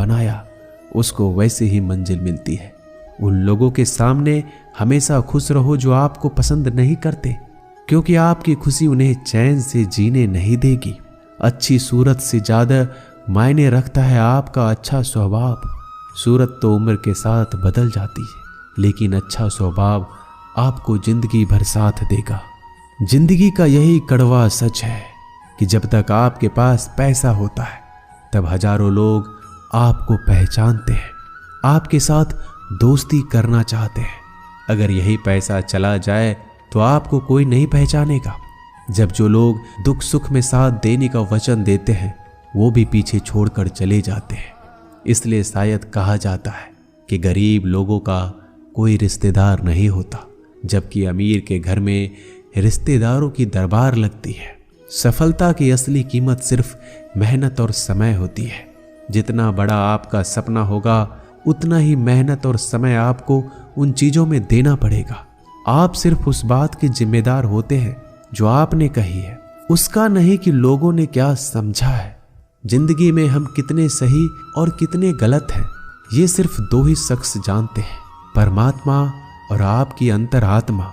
बनाया उसको वैसे ही मंजिल मिलती है। उन लोगों के सामने हमेशा खुश रहो जो आपको पसंद नहीं करते, क्योंकि आपकी खुशी उन्हें चैन से जीने नहीं देगी। अच्छी सूरत से ज्यादा मायने रखता है आपका अच्छा स्वभाव। सूरत तो उम्र के साथ बदल जाती है, लेकिन अच्छा स्वभाव आपको जिंदगी भर साथ देगा। जिंदगी का यही कड़वा सच है कि जब तक आपके पास पैसा होता है तब हजारों लोग आपको पहचानते हैं, आपके साथ दोस्ती करना चाहते हैं। अगर यही पैसा चला जाए तो आपको कोई नहीं पहचानेगा। जब जो लोग दुख सुख में साथ देने का वचन देते हैं वो भी पीछे छोड़कर चले जाते हैं। इसलिए शायद कहा जाता है कि गरीब लोगों का कोई रिश्तेदार नहीं होता, जबकि अमीर के घर में रिश्तेदारों की दरबार लगती है। सफलता की असली कीमत सिर्फ मेहनत और समय होती है। जितना बड़ा आपका सपना होगा उतना ही मेहनत और समय आपको उन चीजों में देना पड़ेगा। आप सिर्फ उस बात के जिम्मेदार होते हैं जो आपने कही है, उसका नहीं कि लोगों ने क्या समझा है। जिंदगी में हम कितने सही और कितने गलत हैं ये सिर्फ दो ही शख्स जानते हैं, परमात्मा और आपकी अंतरात्मा।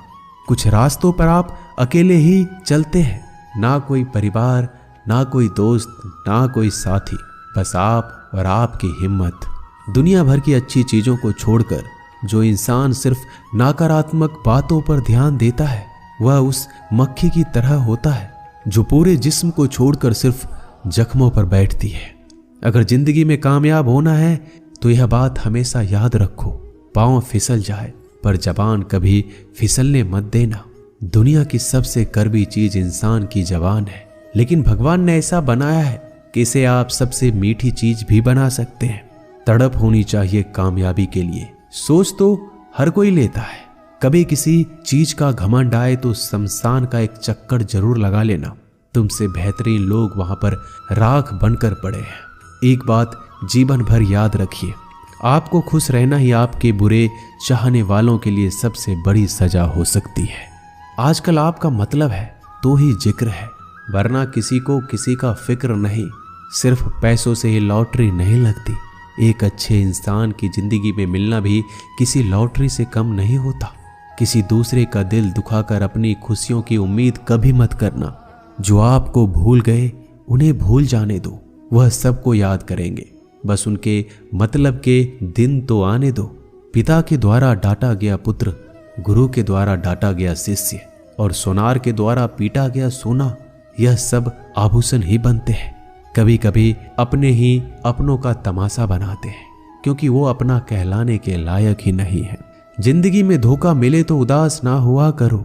कुछ रास्तों पर आप अकेले ही चलते हैं, ना कोई परिवार, ना कोई दोस्त, ना कोई साथी, बस आप और आपकी हिम्मत। दुनिया भर की अच्छी चीजों को छोड़कर जो इंसान सिर्फ नकारात्मक बातों पर ध्यान देता है वह उस मक्खी की तरह होता है जो पूरे जिस्म को छोड़कर सिर्फ जख्मों पर बैठती है। अगर जिंदगी में कामयाब होना है तो यह बात हमेशा याद रखो, पांव फिसल जाए पर जबान कभी फिसलने मत देना। दुनिया की सबसे कड़वी चीज इंसान की जबान है, लेकिन भगवान ने ऐसा बनाया है कि इसे आप सबसे मीठी चीज भी बना सकते हैं। तड़प होनी चाहिए कामयाबी के लिए। सोच तो हर कोई लेता है, कभी किसी चीज का घमंड आए तो शमशान का एक चक्कर जरूर लगा लेना। तुमसे बेहतरीन लोग वहां पर राख बनकर पड़े हैं। एक बात जीवन भर याद रखिए, आपको खुश रहना ही आपके बुरे चाहने वालों के लिए सबसे बड़ी सजा हो सकती है। आजकल आपका मतलब है तो ही जिक्र है, वरना किसी को किसी का फिक्र नहीं। सिर्फ पैसों से ही लॉटरी नहीं लगती। एक अच्छे इंसान की जिंदगी में मिलना भी किसी लॉटरी से कम नहीं होता। किसी दूसरे का दिल दुखाकर अपनी खुशियों की उम्मीद कभी मत करना। जो आपको भूल गए उन्हें भूल जाने दो, वह सबको याद करेंगे, बस उनके मतलब के दिन तो आने दो। पिता के द्वारा डांटा गया पुत्र, गुरु के द्वारा डांटा गया शिष्य और सोनार के द्वारा पीटा गया सोना, यह सब आभूषण ही बनते हैं। कभी कभी अपने ही अपनों का तमाशा बनाते हैं, क्योंकि वो अपना कहलाने के लायक ही नहीं है। जिंदगी में धोखा मिले तो उदास ना हुआ करो,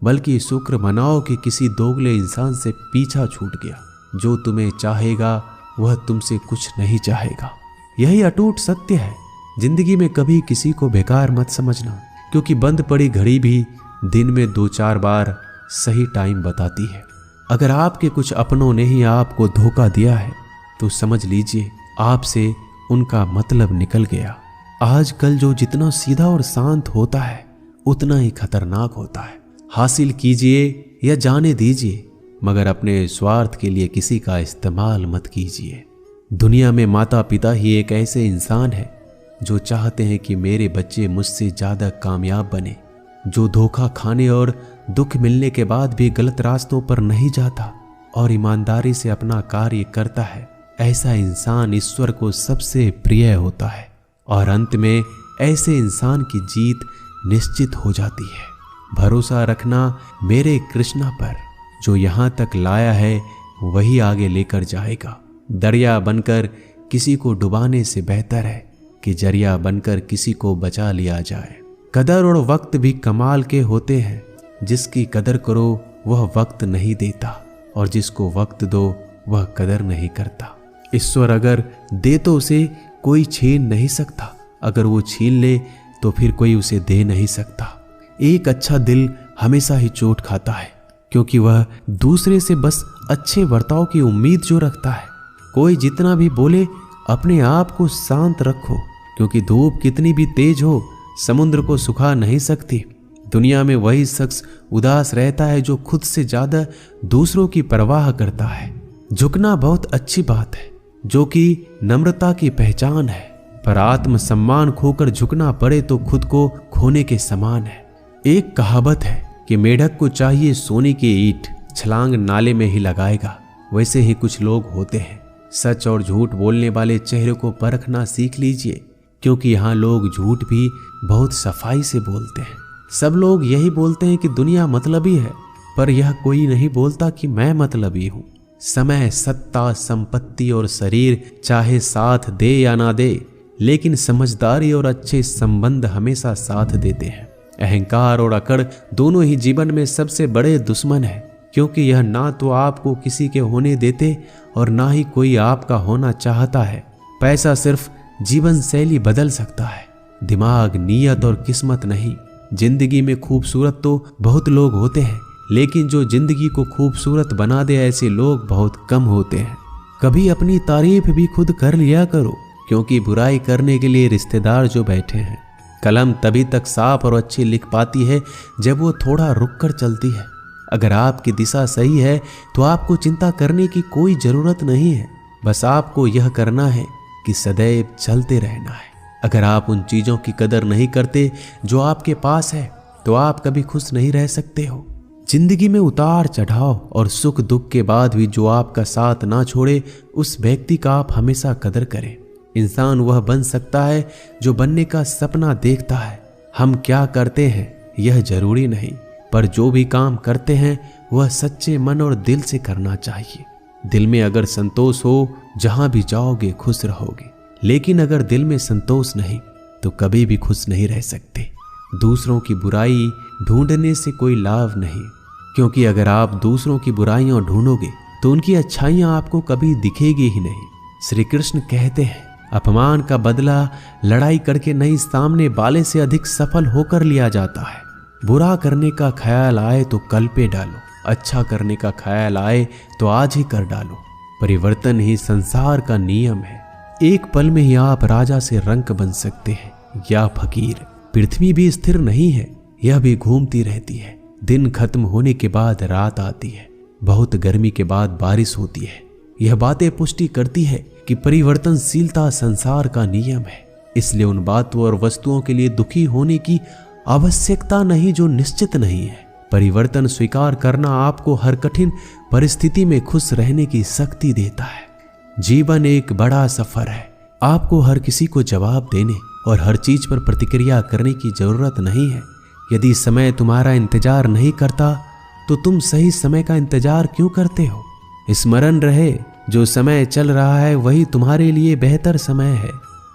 बल्कि शुक्र मनाओ कि किसी दोगले इंसान से पीछा छूट गया। जो तुम्हें चाहेगा वह तुमसे कुछ नहीं चाहेगा, यही अटूट सत्य है। जिंदगी में कभी किसी को बेकार मत समझना, क्योंकि बंद पड़ी घड़ी भी दिन में 2-4 बार सही टाइम बताती है। अगर आपके कुछ अपनों ने ही आपको धोखा दिया है तो समझ लीजिए आपसे उनका मतलब निकल गया। आजकल जो जितना सीधा और शांत होता है उतना ही खतरनाक होता है। हासिल कीजिए या जाने दीजिए, मगर अपने स्वार्थ के लिए किसी का इस्तेमाल मत कीजिए। दुनिया में माता पिता ही एक ऐसे इंसान है जो चाहते हैं कि मेरे बच्चे मुझसे ज्यादा कामयाब बने। जो धोखा खाने और दुख मिलने के बाद भी गलत रास्तों पर नहीं जाता और ईमानदारी से अपना कार्य करता है, ऐसा इंसान ईश्वर को सबसे प्रिय होता है और अंत में ऐसे इंसान की जीत निश्चित हो जाती है। भरोसा रखना मेरे कृष्णा पर, जो यहाँ तक लाया है वही आगे लेकर जाएगा। दरिया बनकर किसी को डुबाने से बेहतर है कि जरिया बनकर किसी को बचा लिया जाए। कदर और वक्त भी कमाल के होते हैं। जिसकी कदर करो वह वक्त नहीं देता और जिसको वक्त दो वह कदर नहीं करता। ईश्वर अगर दे तो उसे कोई छीन नहीं सकता, अगर वो छीन ले तो फिर कोई उसे दे नहीं सकता। एक अच्छा दिल हमेशा ही चोट खाता है, क्योंकि वह दूसरे से बस अच्छे बर्ताव की उम्मीद जो रखता है। कोई जितना भी बोले अपने आप को शांत रखो, क्योंकि धूप कितनी भी तेज हो समुद्र को सुखा नहीं सकती। दुनिया में वही शख्स उदास रहता है जो खुद से ज्यादा दूसरों की परवाह करता है। झुकना बहुत अच्छी बात है, जो कि नम्रता की पहचान है, पर आत्मसम्मान खोकर झुकना पड़े तो खुद को खोने के समान है। एक कहावत है कि मेढक को चाहिए सोने की ईंट, छलांग नाले में ही लगाएगा। वैसे ही कुछ लोग होते हैं। सच और झूठ बोलने वाले चेहरे को परखना सीख लीजिए, क्योंकि यहाँ लोग झूठ भी बहुत सफाई से बोलते हैं। सब लोग यही बोलते हैं कि दुनिया मतलबी है, पर यह कोई नहीं बोलता कि मैं मतलबी हूँ। समय, सत्ता, संपत्ति और शरीर चाहे साथ दे या ना दे, लेकिन समझदारी और अच्छे संबंध हमेशा साथ देते हैं। अहंकार और अकड़ दोनों ही जीवन में सबसे बड़े दुश्मन हैं, क्योंकि यह ना तो आपको किसी के होने देते और ना ही कोई आपका होना चाहता है। पैसा सिर्फ जीवन शैली बदल सकता है, दिमाग, नीयत और किस्मत नहीं। जिंदगी में खूबसूरत तो बहुत लोग होते हैं, लेकिन जो जिंदगी को खूबसूरत बना दे ऐसे लोग बहुत कम होते हैं। कभी अपनी तारीफ भी खुद कर लिया करो, क्योंकि बुराई करने के लिए रिश्तेदार जो बैठे हैं। कलम तभी तक साफ और अच्छी लिख पाती है जब वो थोड़ा रुक कर चलती है। अगर आपकी दिशा सही है तो आपको चिंता करने की कोई जरूरत नहीं है। बस आपको यह करना है कि सदैव चलते रहना है। अगर आप उन चीजों की कदर नहीं करते जो आपके पास है, तो आप कभी खुश नहीं रह सकते हो। जिंदगी में उतार चढ़ाव और सुख दुख के बाद भी जो आपका साथ ना छोड़े, उस व्यक्ति का आप हमेशा कदर करें। इंसान वह बन सकता है जो बनने का सपना देखता है। हम क्या करते हैं यह जरूरी नहीं, पर जो भी काम करते हैं वह सच्चे मन और दिल से करना चाहिए। दिल में अगर संतोष हो, जहां भी जाओगे खुश रहोगे, लेकिन अगर दिल में संतोष नहीं तो कभी भी खुश नहीं रह सकते। दूसरों की बुराई ढूंढने से कोई लाभ नहीं, क्योंकि अगर आप दूसरों की बुराइयां ढूंढोगे तो उनकी अच्छाइयां आपको कभी दिखेगी ही नहीं। श्री कृष्ण कहते हैं, अपमान का बदला लड़ाई करके नहीं, सामने वाले से अधिक सफल होकर लिया जाता है। बुरा करने का ख्याल आए तो कल पे डालो, अच्छा करने का ख्याल आए तो आज ही कर डालो। परिवर्तन ही संसार का नियम है। एक पल में ही आप राजा से रंक बन सकते हैं या फकीर। पृथ्वी भी स्थिर नहीं है, यह भी घूमती रहती है। दिन खत्म होने के बाद रात आती है, बहुत गर्मी के बाद बारिश होती है। यह बातें पुष्टि करती है कि परिवर्तनशीलता संसार का नियम है। इसलिए उन बातों और वस्तुओं के लिए दुखी होने की आवश्यकता नहीं जो निश्चित नहीं है। परिवर्तन स्वीकार करना आपको हर कठिन परिस्थिति में खुश रहने की शक्ति देता है। जीवन एक बड़ा सफर है। आपको हर किसी को जवाब देने और हर चीज पर प्रतिक्रिया करने की जरूरत नहीं है। यदि समय तुम्हारा इंतजार नहीं करता तो तुम सही समय का इंतजार क्यों करते हो? स्मरण रहे, जो समय चल रहा है वही तुम्हारे लिए बेहतर समय है।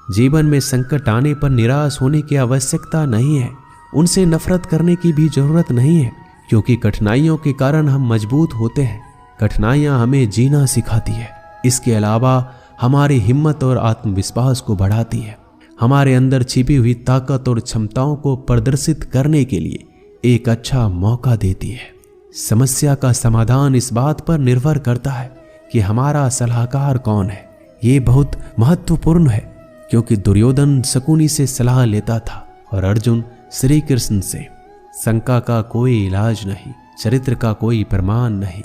जीवन में संकट आने पर निराश होने की आवश्यकता नहीं है, उनसे नफरत करने की भी जरूरत नहीं है, क्योंकि कठिनाइयों के कारण हम मजबूत होते हैं। कठिनाइयां हमें जीना सिखाती है। इसके अलावा हमारी हिम्मत और आत्मविश्वास को बढ़ाती है। हमारे अंदर छिपी हुई ताकत और क्षमताओं को प्रदर्शित करने के लिए एक अच्छा मौका देती है। समस्या का समाधान इस बात पर निर्भर करता है कि हमारा सलाहकार कौन है। ये बहुत महत्वपूर्ण है, क्योंकि दुर्योधन शकुनी से सलाह लेता था और अर्जुन श्री कृष्ण से। शंका का कोई इलाज नहीं, चरित्र का कोई प्रमाण नहीं,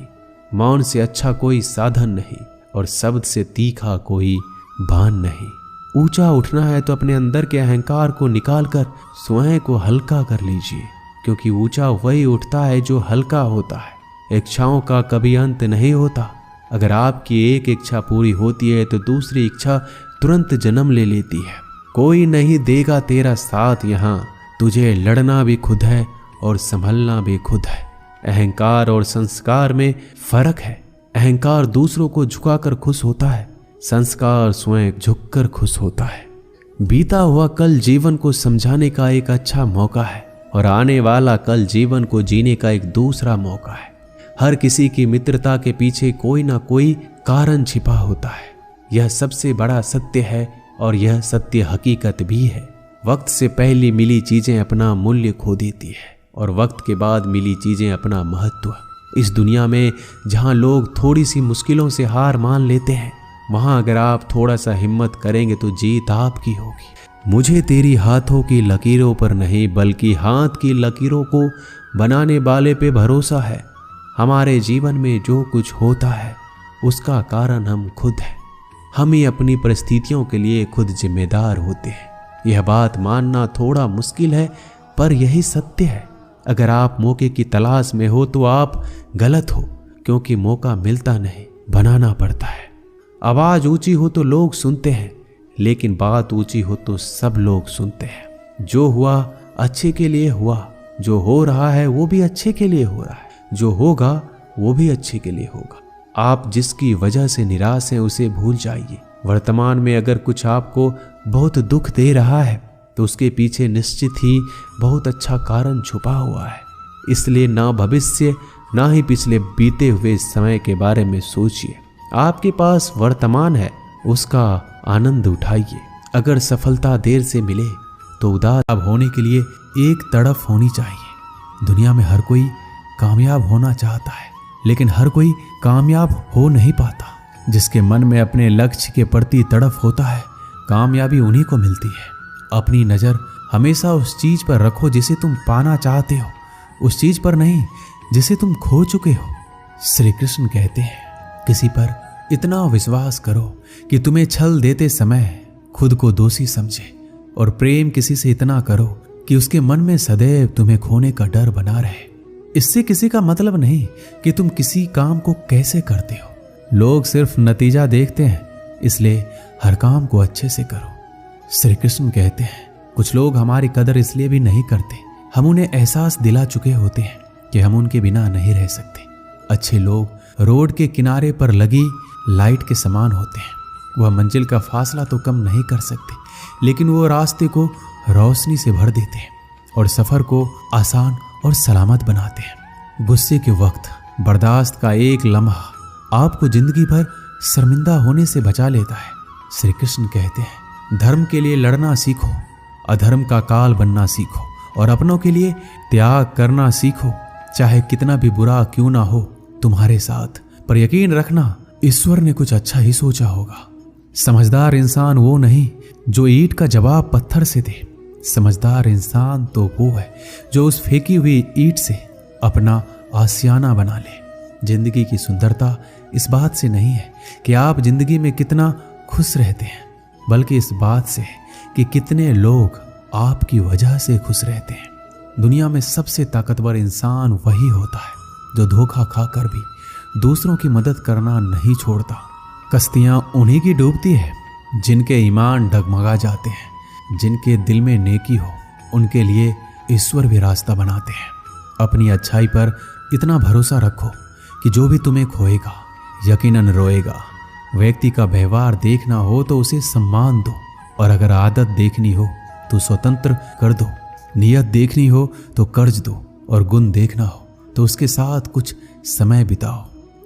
मौन से अच्छा कोई साधन नहीं और शब्द से तीखा कोई बाण नहीं। ऊंचा उठना है तो अपने अंदर के अहंकार को निकालकर स्वयं को हल्का कर लीजिए, क्योंकि ऊंचा वही उठता है जो हल्का होता है। इच्छाओं का कभी अंत नहीं होता। अगर आपकी एक इच्छा पूरी होती है तो दूसरी इच्छा तुरंत जन्म ले लेती है। कोई नहीं देगा तेरा साथ यहाँ, तुझे लड़ना भी खुद है और संभलना भी खुद है। अहंकार और संस्कार में फर्क है। अहंकार दूसरों को झुकाकर खुश होता है, संस्कार स्वयं झुककर खुश होता है। बीता हुआ कल जीवन को समझाने का एक अच्छा मौका है और आने वाला कल जीवन को जीने का एक दूसरा मौका है। हर किसी की मित्रता के पीछे कोई ना कोई कारण छिपा होता है। यह सबसे बड़ा सत्य है और यह सत्य हकीकत भी है। वक्त से पहले मिली चीजें अपना मूल्य खो देती है और वक्त के बाद मिली चीजें अपना महत्व। इस दुनिया में जहां लोग थोड़ी सी मुश्किलों से हार मान लेते हैं, वहां अगर आप थोड़ा सा हिम्मत करेंगे तो जीत आपकी होगी। मुझे तेरी हाथों की लकीरों पर नहीं, बल्कि हाथ की लकीरों को बनाने वाले पे भरोसा है। हमारे जीवन में जो कुछ होता है उसका कारण हम खुद हैं। हम ही अपनी परिस्थितियों के लिए खुद जिम्मेदार होते हैं। यह बात मानना थोड़ा मुश्किल है, पर यही सत्य है। अगर आप मौके की तलाश में हो तो आप गलत हो, क्योंकि मौका मिलता नहीं, बनाना पड़ता है। आवाज ऊंची हो तो लोग सुनते हैं, लेकिन बात ऊंची हो तो सब लोग सुनते हैं। जो हुआ अच्छे के लिए हुआ, जो हो रहा है वो भी अच्छे के लिए हो रहा है, जो होगा वो भी अच्छे के लिए होगा। आप जिसकी वजह से निराश हैं उसे भूल जाइए। वर्तमान में अगर कुछ आपको बहुत दुख दे रहा है तो उसके पीछे निश्चित ही बहुत अच्छा कारण छुपा हुआ है। इसलिए ना भविष्य ना ही पिछले बीते हुए समय के बारे में सोचिए। आपके पास वर्तमान है, उसका आनंद उठाइए। अगर सफलता देर से मिले तो उदास होने के लिए एक तड़फ होनी चाहिए। दुनिया में हर कोई कामयाब होना चाहता है, लेकिन हर कोई कामयाब हो नहीं पाता। जिसके मन में अपने लक्ष्य के प्रति तड़फ होता है, कामयाबी उन्हीं को मिलती है। अपनी नज़र हमेशा उस चीज पर रखो जिसे तुम पाना चाहते हो, उस चीज पर नहीं जिसे तुम खो चुके हो। श्री कृष्ण कहते हैं, किसी पर इतना विश्वास करो कि तुम्हें छल देते समय खुद को दोषी समझे, और प्रेम किसी से इतना करो कि उसके मन में सदैव तुम्हें खोने का डर बना रहे। इससे किसी का मतलब नहीं कि तुम किसी काम को कैसे करते हो। लोग सिर्फ नतीजा देखते हैं, इसलिए हर काम को अच्छे से करो। श्री कृष्ण कहते हैं, कुछ लोग हमारी कदर इसलिए भी नहीं करते, हम उन्हें एहसास दिला चुके होते हैं कि हम उनके बिना नहीं रह सकते। अच्छे लोग रोड के किनारे पर लगी लाइट के समान होते हैं। वह मंजिल का फासला तो कम नहीं कर सकते, लेकिन वो रास्ते को रोशनी से भर देते हैं और सफर को आसान और सलामत बनाते हैं। गुस्से के वक्त बर्दाश्त का एक लम्हा आपको जिंदगी भर शर्मिंदा होने से बचा लेता है। श्री कृष्ण कहते हैं, धर्म के लिए लड़ना सीखो, अधर्म का काल बनना सीखो, और अपनों के लिए त्याग करना सीखो। चाहे कितना भी बुरा क्यों ना हो तुम्हारे साथ, पर यकीन रखना ईश्वर ने कुछ अच्छा ही सोचा होगा। समझदार इंसान वो नहीं जो ईंट का जवाब पत्थर से दे। समझदार इंसान तो वो है जो उस फेंकी हुई ईंट से अपना आशियाना बना ले। जिंदगी की सुंदरता इस बात से नहीं है कि आप जिंदगी में कितना खुश रहते हैं, बल्कि इस बात से कि कितने लोग आपकी वजह से खुश रहते हैं। दुनिया में सबसे ताकतवर इंसान वही होता है जो धोखा खाकर भी दूसरों की मदद करना नहीं छोड़ता। कश्तियां उन्हीं की डूबती है जिनके ईमान डगमगा जाते हैं। जिनके दिल में नेकी हो उनके लिए ईश्वर भी रास्ता बनाते हैं। अपनी अच्छाई पर इतना भरोसा रखो कि जो भी तुम्हें खोएगा यकीनन रोएगा। व्यक्ति का व्यवहार देखना हो तो उसे सम्मान दो, और अगर आदत देखनी हो तो स्वतंत्र कर दो। नियत देखनी हो तो कर्ज दो, और गुण देखना हो तो उसके साथ कुछ समय बिताओ।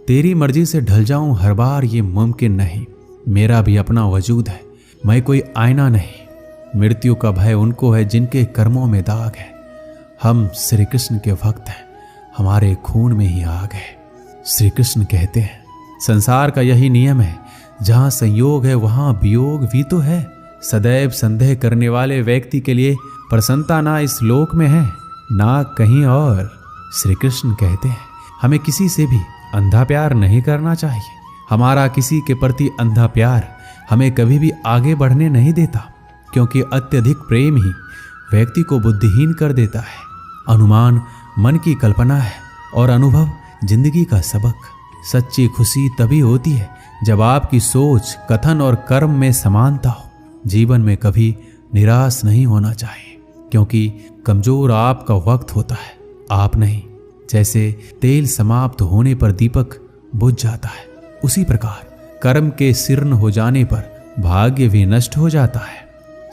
तेरी मर्जी से ढल जाऊं हर बार ये मुमकिन नहीं। मेरा भी अपना वजूद है, मैं कोई आईना नहीं। मृत्यु का भय उनको है जिनके कर्मों में दाग है। हम श्री कृष्ण के भक्त हैं, हमारे खून में ही आग है। श्री कृष्ण कहते हैं, संसार का यही नियम है, जहां संयोग है वहां वियोग भी तो है। सदैव संदेह करने वाले व्यक्ति के लिए प्रसन्नता ना इस लोक में है ना कहीं और। श्री कृष्ण कहते हैं, हमें किसी से भी अंधा प्यार नहीं करना चाहिए। हमारा किसी के प्रति अंधा प्यार हमें कभी भी आगे बढ़ने नहीं देता, क्योंकि अत्यधिक प्रेम ही व्यक्ति को बुद्धिहीन कर देता है। अनुमान मन की कल्पना है और अनुभव जिंदगी का सबक। सच्ची खुशी तभी होती है जब आपकी सोच, कथन और कर्म में समानता हो। जीवन में कभी निराश नहीं होना चाहिए, क्योंकि कमजोर आपका वक्त होता है, आप नहीं। जैसे तेल समाप्त होने पर दीपक बुझ जाता है, उसी प्रकार कर्म के शीर्ण हो जाने पर भाग्य भी नष्ट हो जाता है।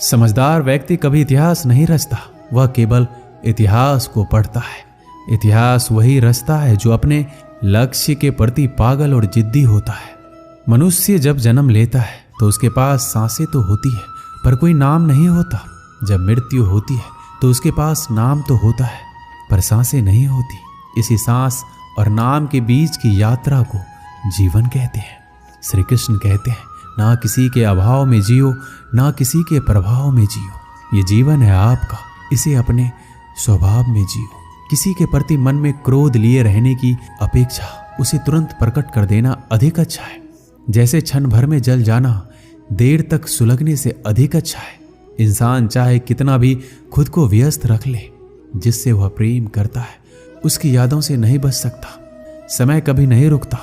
समझदार व्यक्ति कभी इतिहास नहीं रचता, वह केवल इतिहास को पढ़ता है। इतिहास वही रचता है जो अपने लक्ष्य के प्रति पागल और जिद्दी होता है। मनुष्य जब जन्म लेता है तो उसके पास सांसें तो होती है, पर कोई नाम नहीं होता। जब मृत्यु होती है तो उसके पास नाम तो होता है, पर सांसें नहीं होती। इसी सांस और नाम के बीच की यात्रा को जीवन कहते हैं। श्री कृष्ण कहते हैं, ना किसी के अभाव में जियो, ना किसी के प्रभाव में जियो। ये जीवन है आपका, इसे अपने स्वभाव में जियो। किसी के प्रति मन में क्रोध लिए रहने की अपेक्षा उसे तुरंत प्रकट कर देना अधिक अच्छा है। जैसे क्षण भर में जल जाना देर तक सुलगने से अधिक अच्छा है। इंसान चाहे कितना भी खुद को व्यस्त रख ले, जिससे वह प्रेम करता है उसकी यादों से नहीं बच सकता। समय कभी नहीं रुकता।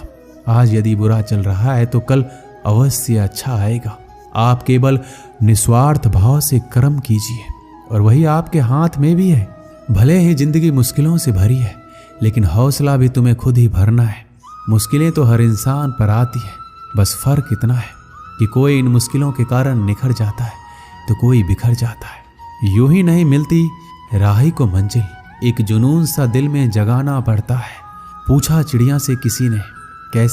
आज यदि बुरा चल रहा है तो कल अवश्य अच्छा आएगा। आप केवल निस्वार्थ भाव से कर्म कीजिए और वही आपके हाथ में भी है। भले ही जिंदगी मुश्किलों से भरी है, लेकिन हौसला भी तुम्हें खुद ही भरना है। मुश्किलें तो हर इंसान पर आती है, बस फर्क इतना है कि कोई इन मुश्किलों के कारण निखर जाता है तो कोई बिखर जाता है। यूं ही नहीं मिलती राही को मंजिल, एक जुनून सा दिल में जगाना पड़ता है। पूछा चिड़िया से किसी ने,